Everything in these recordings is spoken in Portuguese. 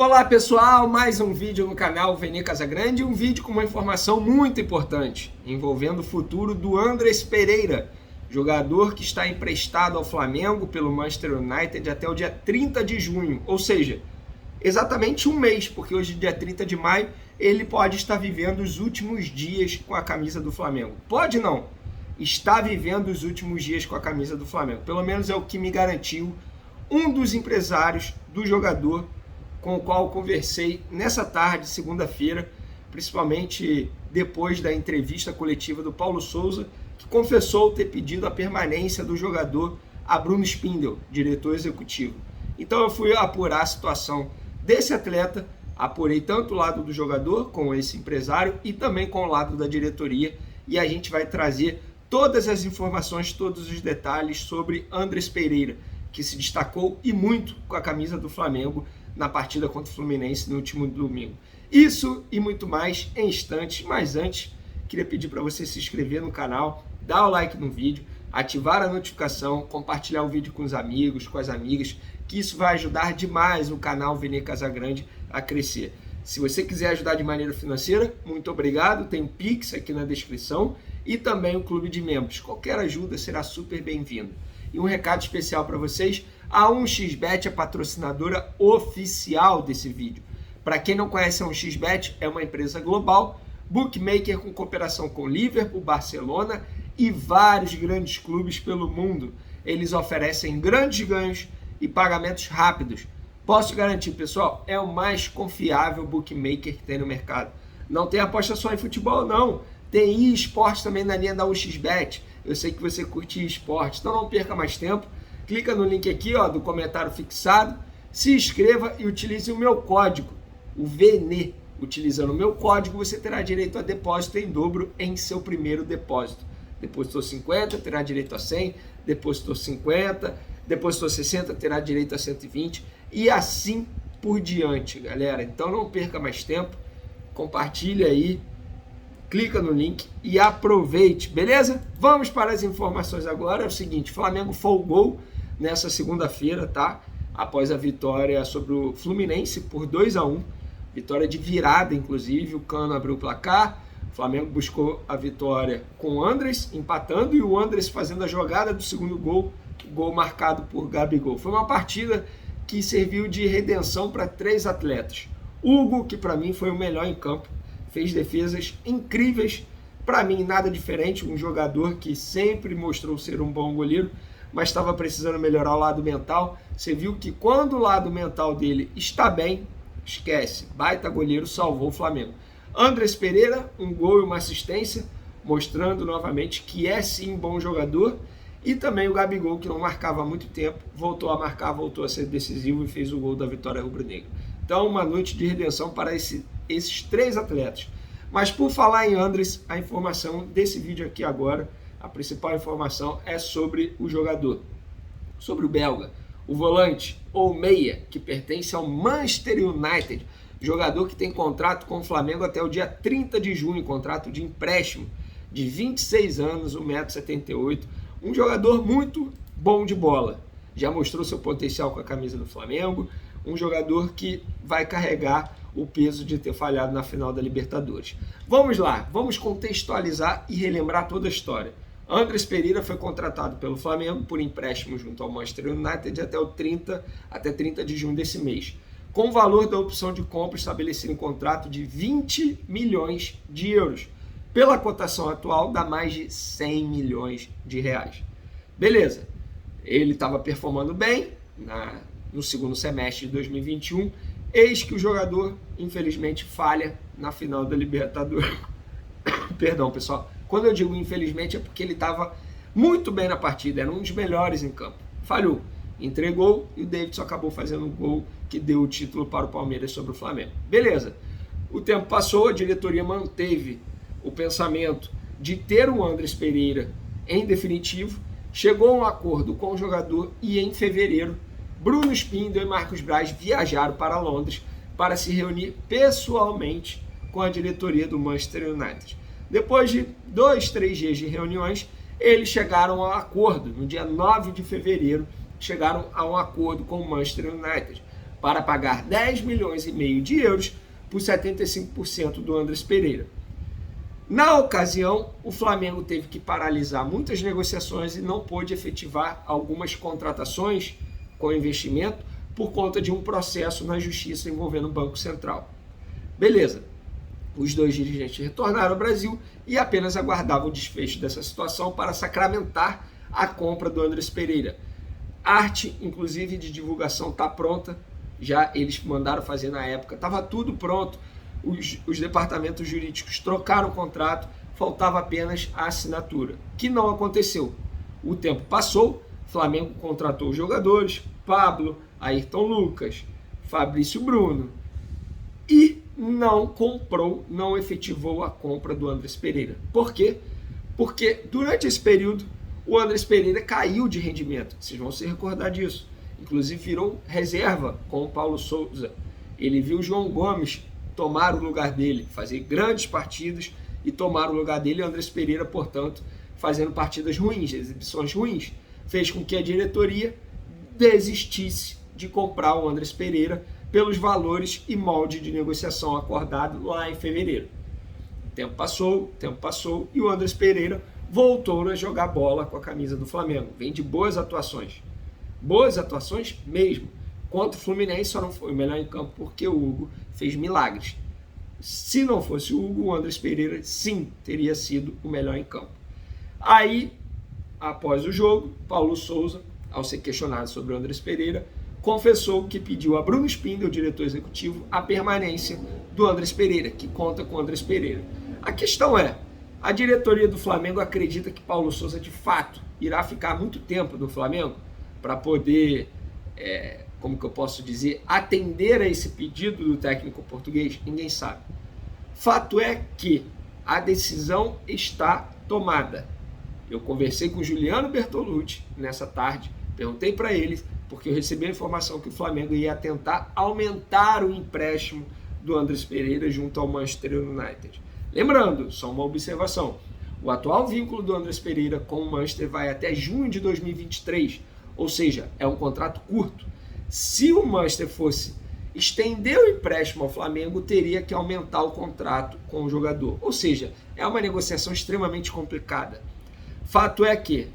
Olá pessoal, mais um vídeo no canal Vene Casagrande, um vídeo com uma informação muito importante, envolvendo o futuro do Andrés Pereira, jogador que está emprestado ao Flamengo pelo Manchester United até o dia 30 de junho, ou seja, exatamente um mês, porque hoje dia 30 de maio ele pode estar vivendo os últimos dias com a camisa do Flamengo. Pode não, está vivendo os últimos dias com a camisa do Flamengo, pelo menos é o que me garantiu um dos empresários do jogador com o qual conversei nessa tarde, segunda-feira, principalmente depois da entrevista coletiva do Paulo Souza, que confessou ter pedido a permanência do jogador a Bruno Spindel, diretor executivo. Então eu fui apurar a situação desse atleta, apurei tanto o lado do jogador com esse empresário e também com o lado da diretoria, e a gente vai trazer todas as informações, todos os detalhes sobre Andrés Pereira, que se destacou e muito com a camisa do Flamengo na partida contra o Fluminense no último domingo. Isso e muito mais em instantes, mas antes, queria pedir para você se inscrever no canal, dar o like no vídeo, ativar a notificação, compartilhar o vídeo com os amigos, com as amigas, que isso vai ajudar demais o canal Vene Casagrande a crescer. Se você quiser ajudar de maneira financeira, muito obrigado, tem o Pix aqui na descrição e também o Clube de Membros. Qualquer ajuda será super bem-vinda. E um recado especial para vocês, a 1xBet é patrocinadora oficial desse vídeo. Para quem não conhece, a 1xBet é uma empresa global, bookmaker com cooperação com Liverpool, Barcelona e vários grandes clubes pelo mundo. Eles oferecem grandes ganhos e pagamentos rápidos. Posso garantir, pessoal, é o mais confiável bookmaker que tem no mercado. Não tem aposta só em futebol, não. Tem eSports também na linha da 1xBet. Eu sei que você curte esporte, então não perca mais tempo. Clica no link aqui do comentário fixado, se inscreva e utilize o meu código, o VENE. Utilizando o meu código, você terá direito a depósito em dobro em seu primeiro depósito. Depositou 50, terá direito a 100, depositou 50, depositou 60, terá direito a 120 e assim por diante, galera. Então não perca mais tempo, compartilha aí, clica no link e aproveite, beleza? Vamos para as informações agora. É o seguinte, Flamengo folgou nessa segunda-feira, tá? Após a vitória sobre o Fluminense por 2-1, vitória de virada, inclusive, o Cano abriu o placar, o Flamengo buscou a vitória com o Andrés empatando e o Andrés fazendo a jogada do segundo gol, gol marcado por Gabigol. Foi uma partida que serviu de redenção para três atletas. Hugo, que para mim foi o melhor em campo, fez defesas incríveis, para mim nada diferente, um jogador que sempre mostrou ser um bom goleiro, mas estava precisando melhorar o lado mental. Você viu que quando o lado mental dele está bem, esquece, baita goleiro, salvou o Flamengo. Andrés Pereira, um gol e uma assistência, mostrando novamente que é sim um bom jogador, e também o Gabigol, que não marcava há muito tempo, voltou a marcar, voltou a ser decisivo e fez o gol da vitória rubro-negra. Então uma noite de redenção para esses três atletas. Mas por falar em Andrés, a informação desse vídeo aqui agora, a principal informação é sobre o jogador, sobre o belga, o volante ou meia, que pertence ao Manchester United, jogador que tem contrato com o Flamengo até o dia 30 de junho, contrato de empréstimo, de 26 anos, 1,78 m, um jogador muito bom de bola, já mostrou seu potencial com a camisa do Flamengo, um jogador que vai carregar o peso de ter falhado na final da Libertadores. Vamos lá, vamos contextualizar e relembrar toda a história. Andrés Pereira foi contratado pelo Flamengo por empréstimo junto ao Manchester United até 30 de junho desse mês, com o valor da opção de compra estabelecido em contrato de 20 milhões de euros. Pela cotação atual, dá mais de 100 milhões de reais. Beleza, ele estava performando bem no segundo semestre de 2021, eis que o jogador, infelizmente, falha na final da Libertadores. Perdão, pessoal. Quando eu digo infelizmente é porque ele estava muito bem na partida, era um dos melhores em campo. Falhou, entregou e o Davidson acabou fazendo um gol que deu o título para o Palmeiras sobre o Flamengo. Beleza, o tempo passou, a diretoria manteve o pensamento de ter o Andrés Pereira em definitivo, chegou a um acordo com o jogador e em fevereiro, Bruno Spindel e Marcos Braz viajaram para Londres para se reunir pessoalmente com a diretoria do Manchester United. Depois de 2-3 dias de reuniões, eles chegaram a um acordo. No dia 9 de fevereiro, chegaram a um acordo com o Manchester United. para pagar 10 milhões e meio de euros por 75% do Andrés Pereira. Na ocasião, o Flamengo teve que paralisar muitas negociações e não pôde efetivar algumas contratações com investimento por conta de um processo na justiça envolvendo o Banco Central. Beleza, os dois dirigentes retornaram ao Brasil e apenas aguardavam o desfecho dessa situação para sacramentar a compra do Andrés Pereira. A arte, inclusive, de divulgação está pronta, já eles mandaram fazer na época, estava tudo pronto, os departamentos jurídicos trocaram o contrato, faltava apenas a assinatura, que não aconteceu. O tempo passou, o Flamengo contratou os jogadores, Pablo, Ayrton Lucas, Fabrício Bruno, e não comprou, não efetivou a compra do Andrés Pereira. Por quê? Porque durante esse período o Andrés Pereira caiu de rendimento, vocês vão se recordar disso. Inclusive virou reserva com o Paulo Souza. Ele viu o João Gomes tomar o lugar dele, fazer grandes partidas e tomar o lugar dele, e o Andrés Pereira, portanto, fazendo partidas ruins, exibições ruins, fez com que a diretoria desistisse de comprar o Andrés Pereira pelos valores e molde de negociação acordado lá em fevereiro. O tempo passou e o Andrés Pereira voltou a jogar bola com a camisa do Flamengo. Vem de boas atuações mesmo. Contra o Fluminense só não foi o melhor em campo porque o Hugo fez milagres. Se não fosse o Hugo, o Andrés Pereira sim teria sido o melhor em campo. Aí, após o jogo, Paulo Souza, ao ser questionado sobre o Andrés Pereira, confessou que pediu a Bruno Spindel, o diretor executivo, a permanência do Andrés Pereira, que conta com o Andrés Pereira. A questão é, a diretoria do Flamengo acredita que Paulo Souza de fato irá ficar muito tempo no Flamengo para poder, como que eu posso dizer, atender a esse pedido do técnico português? Ninguém sabe. Fato é que a decisão está tomada. Eu conversei com o Juliano Bertolucci nessa tarde, perguntei para ele, porque eu recebi a informação que o Flamengo ia tentar aumentar o empréstimo do Andrés Pereira junto ao Manchester United. Lembrando, só uma observação, o atual vínculo do Andrés Pereira com o Manchester vai até junho de 2023, ou seja, é um contrato curto. Se o Manchester fosse estender o empréstimo ao Flamengo, teria que aumentar o contrato com o jogador. Ou seja, é uma negociação extremamente complicada. Fato é que,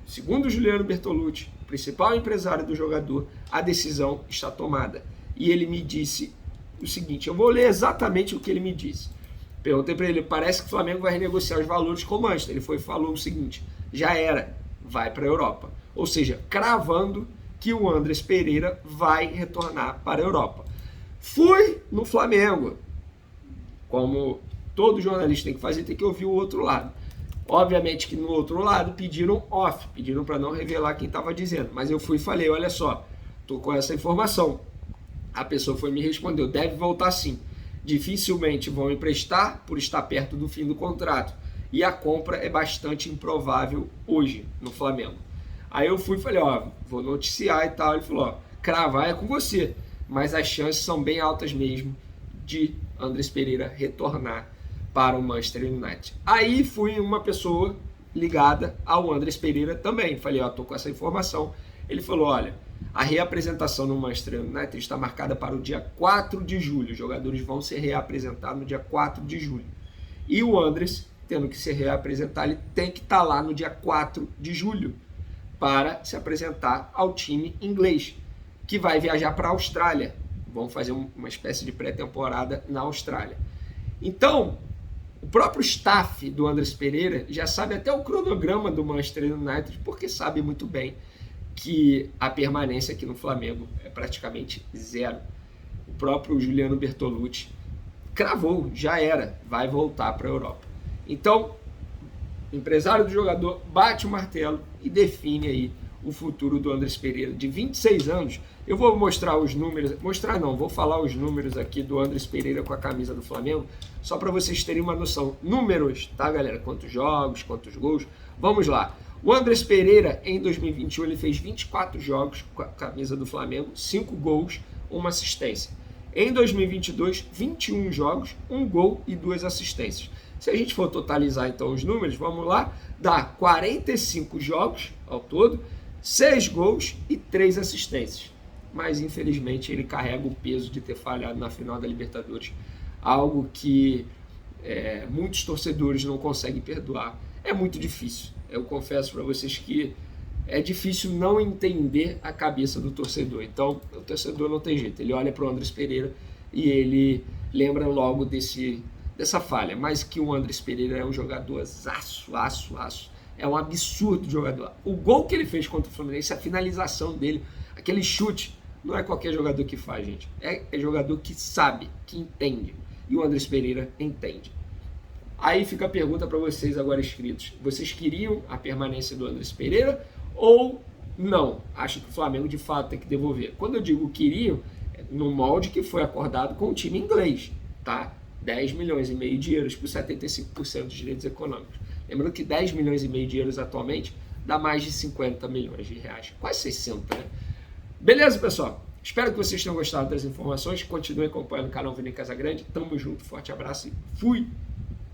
segundo o Juliano Bertolucci, principal empresário do jogador, a decisão está tomada. E ele me disse o seguinte, eu vou ler exatamente o que ele me disse. Perguntei para ele, parece que o Flamengo vai renegociar os valores com o Manchester. Ele falou o seguinte, já era, vai para a Europa. Ou seja, cravando que o Andrés Pereira vai retornar para a Europa. Fui no Flamengo. Como todo jornalista tem que fazer, tem que ouvir o outro lado. Obviamente que no outro lado pediram off, pediram para não revelar quem estava dizendo. Mas eu fui e falei, olha só, estou com essa informação. A pessoa foi e me respondeu, deve voltar sim. Dificilmente vão emprestar por estar perto do fim do contrato. E a compra é bastante improvável hoje no Flamengo. Aí eu fui e falei, ó, vou noticiar e tal. Ele falou, ó, cravar é com você. Mas as chances são bem altas mesmo de Andrés Pereira retornar para o Manchester United. Aí fui uma pessoa ligada ao Andrés Pereira também. Falei, ó, tô com essa informação. Ele falou, olha, a reapresentação no Manchester United está marcada para o dia 4 de julho. Os jogadores vão ser reapresentados no dia 4 de julho. E o Andrés, tendo que se reapresentar, ele tem que estar lá no dia 4 de julho para se apresentar ao time inglês, que vai viajar para a Austrália. Vão fazer uma espécie de pré-temporada na Austrália. Então, o próprio staff do Andrés Pereira já sabe até o cronograma do Manchester United, porque sabe muito bem que a permanência aqui no Flamengo é praticamente zero. O próprio Juliano Bertolucci cravou, já era, vai voltar para a Europa. Então, o empresário do jogador bate o martelo e define aí o futuro do Andrés Pereira, de 26 anos. Eu vou mostrar os números, vou falar os números aqui do Andrés Pereira com a camisa do Flamengo, só para vocês terem uma noção. Números, tá, galera? Quantos jogos, quantos gols. Vamos lá. O Andrés Pereira, em 2021, ele fez 24 jogos com a camisa do Flamengo, 5 gols, 1 assistência. Em 2022, 21 jogos, 1 gol e 2 assistências. Se a gente for totalizar então os números, vamos lá, dá 45 jogos ao todo, 6 gols e 3 assistências. mas infelizmente ele carrega o peso de ter falhado na final da Libertadores, algo que muitos torcedores não conseguem perdoar. É muito difícil, eu confesso para vocês que é difícil não entender a cabeça do torcedor. Então, o torcedor não tem jeito. Ele olha para o Andrés Pereira e ele lembra logo dessa falha. Mas que o Andrés Pereira é um jogador aço. É um absurdo de jogador. O gol que ele fez contra o Fluminense, a finalização dele, aquele chute, não é qualquer jogador que faz, gente. É jogador que sabe, que entende. E o Andrés Pereira entende. Aí fica a pergunta para vocês agora inscritos. Vocês queriam a permanência do Andrés Pereira ou não? Acho que o Flamengo de fato tem que devolver. Quando eu digo queriam, no molde que foi acordado com o time inglês, tá? 10 milhões e meio de euros por 75% dos direitos econômicos. Lembrando que 10 milhões e meio de euros atualmente dá mais de 50 milhões de reais. Quase 60, né? Beleza, pessoal? Espero que vocês tenham gostado das informações. Continuem acompanhando o canal Vini Casagrande. Tamo junto, forte abraço e fui!